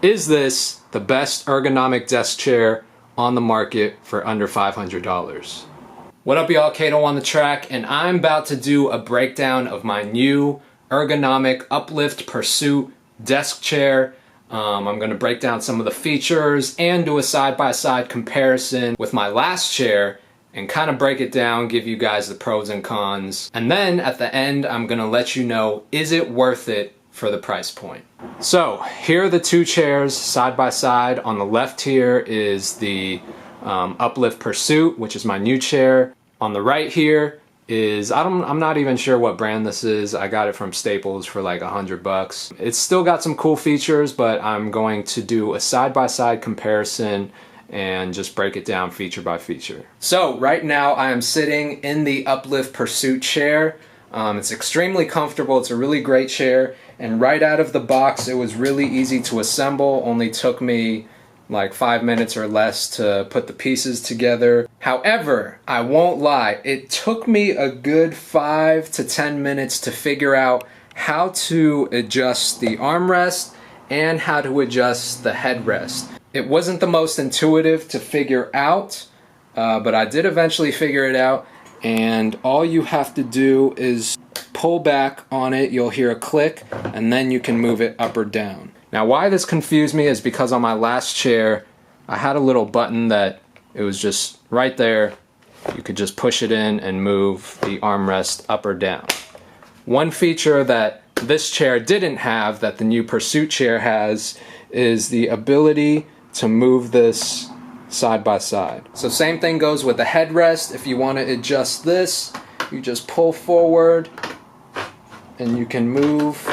Is this the best ergonomic desk chair on the market for under $500? What up y'all, Kato on the track, and I'm about to do a breakdown of my new ergonomic Uplift Pursuit desk chair. I'm going to break down some of the features and do a side-by-side comparison with my last chair and kind of break it down, give you guys the pros and cons. And then at the end, I'm going to let you know, is it worth it for the price point? So here are the two chairs side by side. On the left here is the Uplift Pursuit, which is my new chair. On the right here is, I'm not even sure what brand this is. I got it from Staples for like $100. It's still got some cool features, but I'm going to do a side-by-side comparison and just break it down feature by feature. So right now I am sitting in the Uplift Pursuit chair. It's extremely comfortable. It's a really great chair, and right out of the box it was really easy to assemble. Only took me like 5 minutes or less to put the pieces together. However, I won't lie, it took me a good 5 to 10 minutes to figure out how to adjust the armrest and how to adjust the headrest. It wasn't the most intuitive to figure out, but I did eventually figure it out, and all you have to do is pull back on it. You'll hear a click, and then you can move it up or down. Now, why this confused me is because on my last chair, I had a little button that it was just right there. You could just push it in and move the armrest up or down. One feature that this chair didn't have that the new Pursuit chair has is the ability to move this side by side. So same thing goes with the headrest. If you want to adjust this, you just pull forward and you can move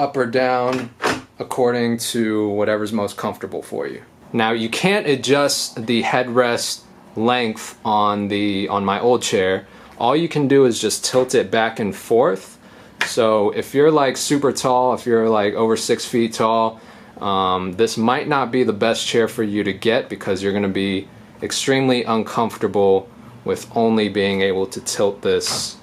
up or down according to whatever's most comfortable for you. Now, you can't adjust the headrest length on my old chair. All you can do is just tilt it back and forth. So if you're like super tall, if you're like over 6 feet tall, this might not be the best chair for you to get because you're going to be extremely uncomfortable with only being able to tilt this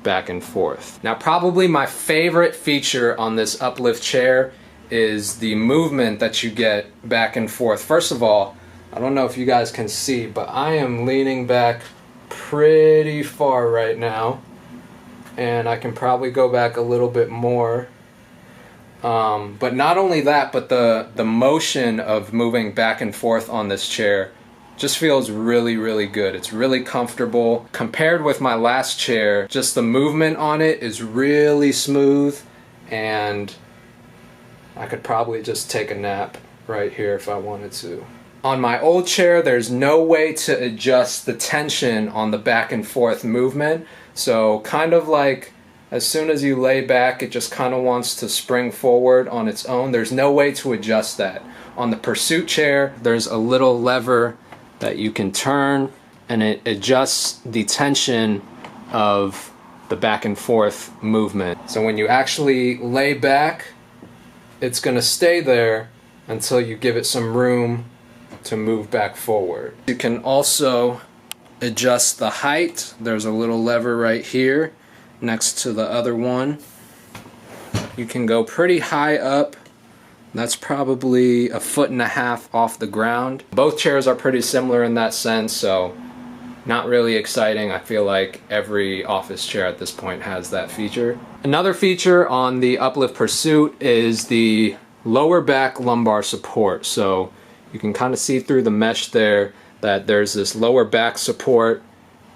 back and forth. Now, probably my favorite feature on this Uplift chair is the movement that you get back and forth. First of all, I don't know if you guys can see, but I am leaning back pretty far right now, and I can probably go back a little bit more. But not only that, but the motion of moving back and forth on this chair just feels really, really good. It's really comfortable. Compared with my last chair, just the movement on it is really smooth, and I could probably just take a nap right here if I wanted to. On my old chair, there's no way to adjust the tension on the back and forth movement. So kind of like as soon as you lay back, it just kind of wants to spring forward on its own. There's no way to adjust that. On the Pursuit chair, there's a little lever that you can turn, and it adjusts the tension of the back and forth movement. So when you actually lay back, it's going to stay there until you give it some room to move back forward. You can also adjust the height. There's a little lever right here next to the other one. You can go pretty high up. That's probably 1.5 feet off the ground. Both chairs are pretty similar in that sense, so not really exciting. I feel like every office chair at this point has that feature. Another feature on the Uplift Pursuit is the lower back lumbar support. So you can kind of see through the mesh there that there's this lower back support.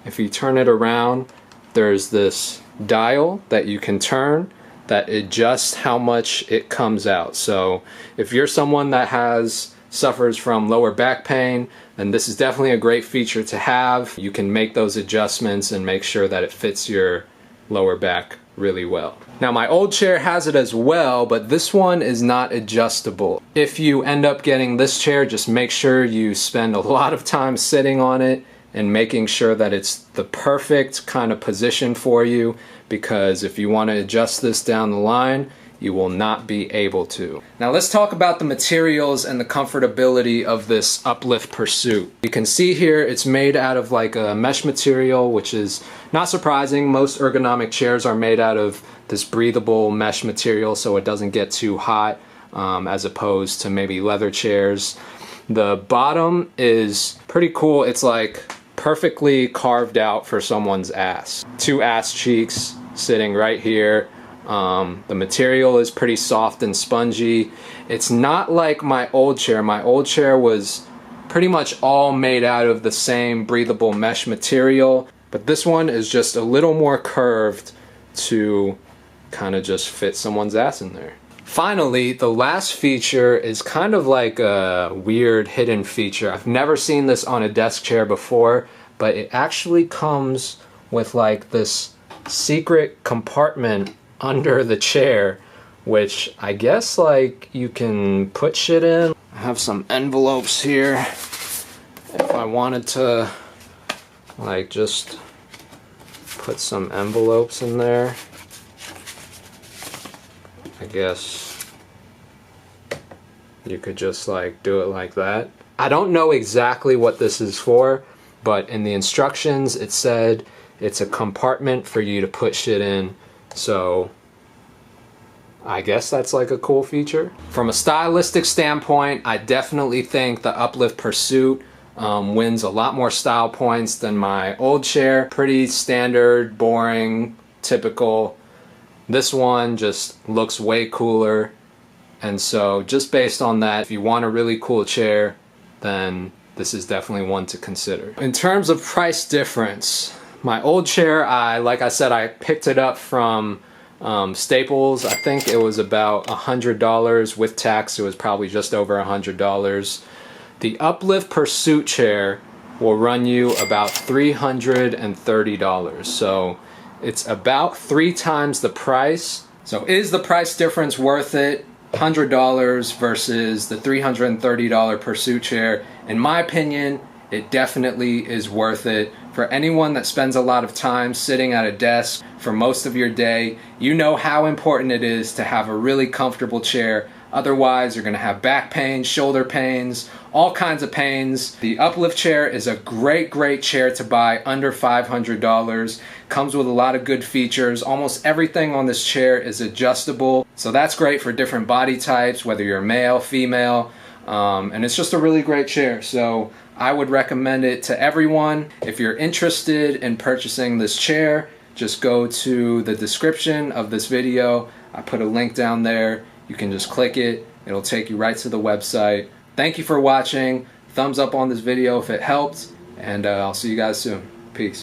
If you turn it around, there's this dial that you can turn that adjusts how much it comes out. So if you're someone that suffers from lower back pain, then this is definitely a great feature to have. You can make those adjustments and make sure that it fits your lower back really well. Now, my old chair has it as well, but this one is not adjustable. If you end up getting this chair, just make sure you spend a lot of time sitting on it and making sure that it's the perfect kind of position for you, because if you want to adjust this down the line, you will not be able to. Now let's talk about the materials and the comfortability of this Uplift Pursuit. You can see here it's made out of like a mesh material, which is not surprising. Most ergonomic chairs are made out of this breathable mesh material so it doesn't get too hot. as opposed to maybe leather chairs. The bottom is pretty cool. It's like perfectly carved out for someone's ass. 2 ass cheeks sitting right here. The material is pretty soft and spongy. It's not like my old chair. My old chair was pretty much all made out of the same breathable mesh material, but this one is just a little more curved to kind of just fit someone's ass in there. Finally, the last feature is kind of like a weird hidden feature. I've never seen this on a desk chair before, but it actually comes with like this secret compartment under the chair, which I guess like you can put shit in. I have some envelopes here if I wanted to like just put some envelopes in there. I guess you could just like do it like that. I don't know exactly what this is for, but in the instructions it said it's a compartment for you to put shit in. So I guess that's like a cool feature. From a stylistic standpoint, I definitely think the Uplift Pursuit wins a lot more style points than my old chair. Pretty standard, boring, typical. This one just looks way cooler, and so just based on that, if you want a really cool chair, then this is definitely one to consider. In terms of price difference, my old chair, like I said, I picked it up from Staples. I think it was about $100 with tax. It was probably just over $100. The Uplift Pursuit chair will run you about $330. So it's about 3 times the price. So is the price difference worth it? $100 versus the $330 Pursuit chair. In my opinion, it definitely is worth it. For anyone that spends a lot of time sitting at a desk for most of your day, you know how important it is to have a really comfortable chair. Otherwise, you're gonna have back pain, shoulder pains, all kinds of pains. The Uplift chair is a great chair to buy under $500. Comes with a lot of good features. Almost everything on this chair is adjustable. So that's great for different body types, whether you're male, female, and it's just a really great chair. So I would recommend it to everyone. If you're interested in purchasing this chair, just go to the description of this video. I put a link down there. You can just click it. It'll take you right to the website. Thank you for watching. Thumbs up on this video if it helped, and I'll see you guys soon. Peace.